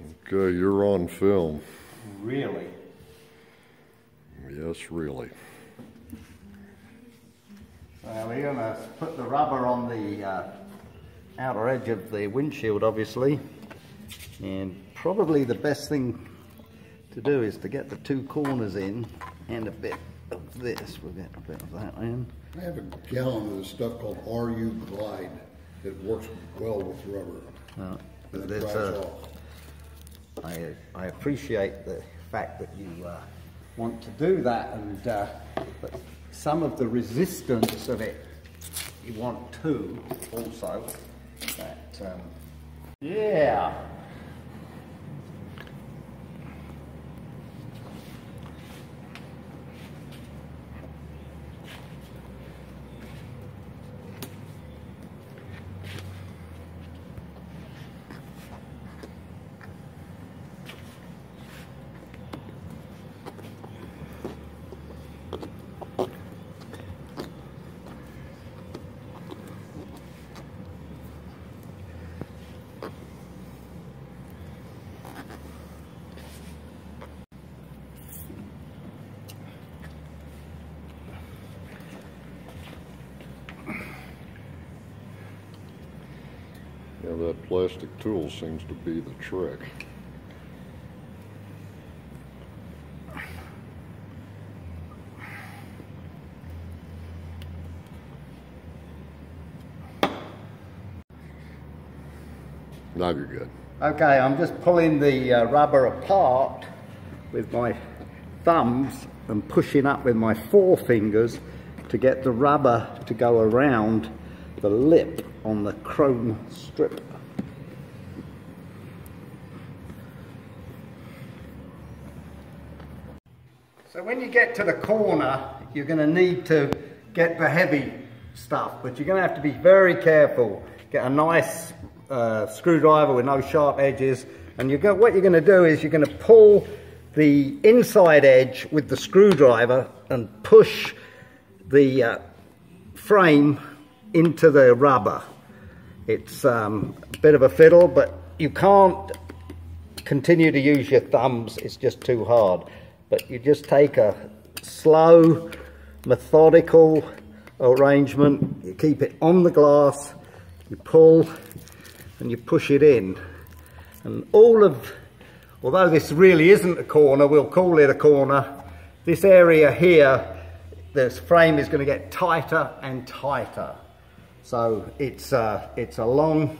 Okay, you're on film. Really? Yes, really. We're going to put the rubber on the outer edge of the windshield, obviously. And probably the best thing to do is to get the two corners in and a bit of this. We'll get a bit of that in. I have a gallon of this stuff called RU Glide. It works well with rubber. And it dries off. I appreciate the fact that you want to do that, and but some of the resistance of it you want too also. That yeah. Yeah, that plastic tool seems to be the trick. Now you're good. Okay, I'm just pulling the rubber apart with my thumbs and pushing up with my forefingers to get the rubber to go around the lip on the chrome strip. So when you get to the corner, you're going to need to get the heavy stuff, but you're going to have to be very careful. Get a nice screwdriver with no sharp edges, and what you're going to do is you're going to pull the inside edge with the screwdriver and push the frame into the rubber. It's a bit of a fiddle, but you can't continue to use your thumbs, it's just too hard. But you just take a slow, methodical arrangement, you keep it on the glass, you pull and you push it in. And although this really isn't a corner, we'll call it a corner, this area here, this frame is going to get tighter and tighter. So it's a long,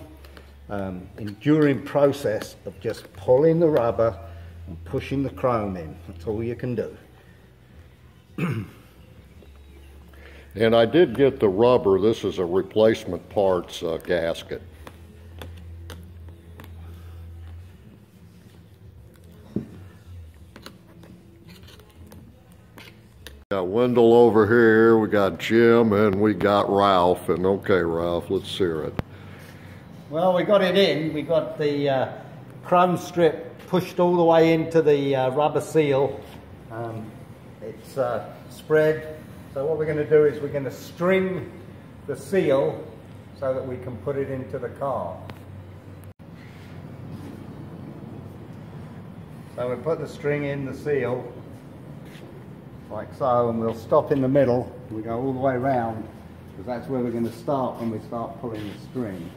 enduring process of just pulling the rubber and pushing the chrome in. That's all you can do. And I did get the rubber. This is a replacement parts gasket. Got Wendell over here, we got Jim, and we got Ralph. And okay, Ralph, let's hear it. Well, we got it in. We got the chrome strip pushed all the way into the rubber seal. It's spread. So what we're going to do is we're going to string the seal so that we can put it into the car. So we put the string in the seal, like so, and we'll stop in the middle. We go all the way around, because that's where we're going to start when we start pulling the string.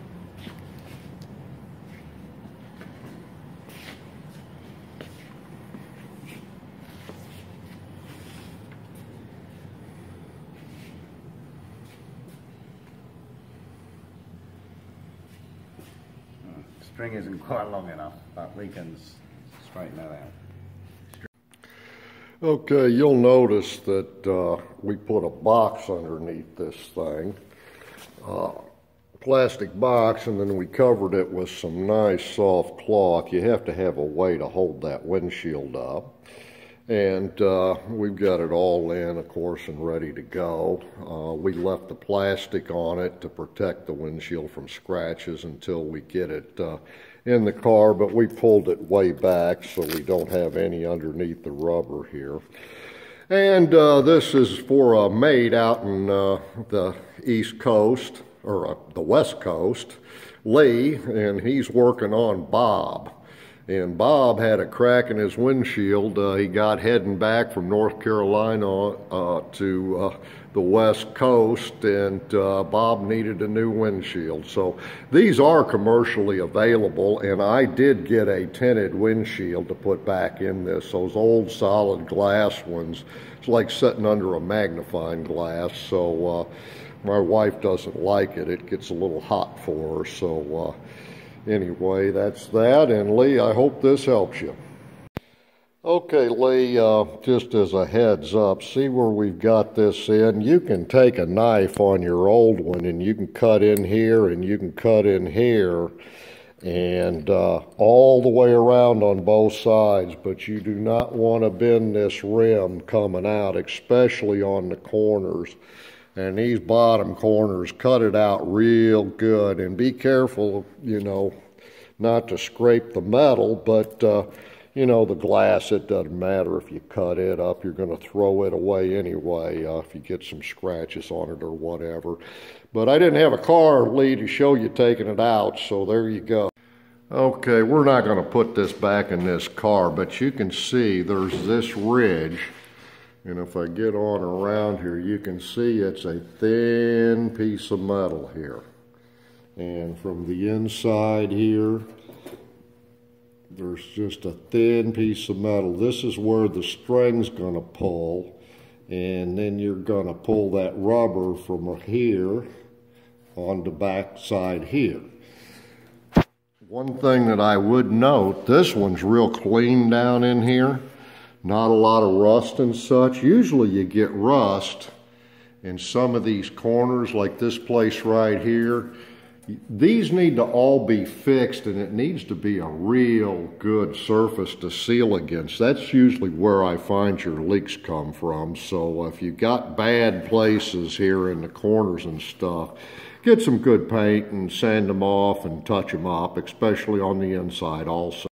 The string isn't quite long enough, but we can straighten that out. Okay, you'll notice that we put a box underneath this thing, plastic box, and then we covered it with some nice soft cloth. You have to have a way to hold that windshield up. And we've got it all in, of course, and ready to go. We left the plastic on it to protect the windshield from scratches until we get it in the car, but we pulled it way back so we don't have any underneath the rubber here. And this is for a mate out in the East Coast, or the West Coast, Lee, and he's working on Bob. And Bob had a crack in his windshield. He got heading back from North Carolina to the West Coast, and Bob needed a new windshield. So these are commercially available, and I did get a tinted windshield to put back in this. Those old solid glass ones, it's like sitting under a magnifying glass. So my wife doesn't like it. It gets a little hot for her. So anyway, that's that. And Lee, I hope this helps you. Okay, Lee, just as a heads up, see where we've got this in? You can take a knife on your old one and you can cut in here and you can cut in here and all the way around on both sides, but you do not want to bend this rim coming out, especially on the corners. And these bottom corners, cut it out real good, and be careful, you know, not to scrape the metal, but you know, the glass, it doesn't matter if you cut it up, you're going to throw it away anyway if you get some scratches on it or whatever. But I didn't have a car, Lee, to show you taking it out, so there you go. Okay, we're not going to put this back in this car, but you can see there's this ridge, and if I get on around here, you can see it's a thin piece of metal here. And from the inside here, there's just a thin piece of metal. This is where the string's going to pull, and then you're going to pull that rubber from here on the back side here. One thing that I would note, this one's real clean down in here. Not a lot of rust and such. Usually you get rust in some of these corners, like this place right here. These need to all be fixed, and it needs to be a real good surface to seal against. That's usually where I find your leaks come from. So if you've got bad places here in the corners and stuff, get some good paint and sand them off and touch them up, especially on the inside also.